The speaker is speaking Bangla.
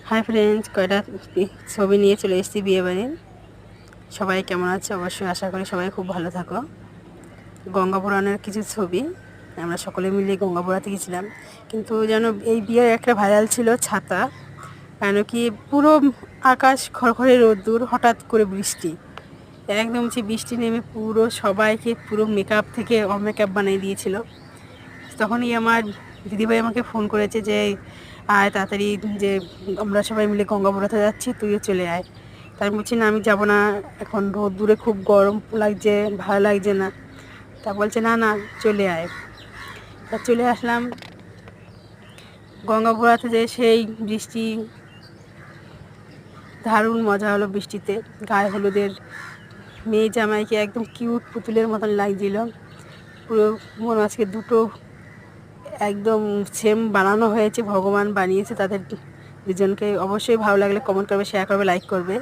হাই ফ্রেন্ডস, কয়টা ছবি নিয়ে চলে এসেছি বিয়েবাড়ির। সবাই কেমন আছে? অবশ্যই আশা করি সবাই খুব ভালো থাকো। গঙ্গা পুরাণের কিছু ছবি, আমরা সকলে মিলে গঙ্গা পুরাতে গেছিলাম। কিন্তু যেন এই বিয়ের একটা ভাইরাল ছিল ছাতা, কেন কি পুরো আকাশ খড়খড়ে রোদ্দুর, হঠাৎ করে বৃষ্টি, একদম যে বৃষ্টি নেমে পুরো সবাইকে পুরো মেকআপ থেকে অমেকআপ বানিয়ে দিয়েছিল। তখনই আমার দিদিভাই আমাকে ফোন করেছে যে আয় তাড়াতাড়ি, যে আমরা সবাই মিলে গঙ্গাপুরাতে যাচ্ছি, তুইও চলে আয়। তাই বলছি না, আমি যাব না, এখন রোদ্দুরে খুব গরম লাগছে, ভালো লাগছে না। তা বলছে না না, চলে আয়। তা চলে আসলাম গঙ্গাপুরাতে। যে সেই বৃষ্টি, দারুণ মজা হলো বৃষ্টিতে। গায়ে হলুদের মেয়ে জামাইকে একদম কিউট পুতুলের মতন লাগছিল। পুরো মনে আজকে দুটো একদম সেম বানানো হয়েছে, ভগবান বানিয়েছে তাদের দুজনকে। অবশ্যই ভালো লাগলে কমেন্ট করবে, শেয়ার করবে, লাইক করবে।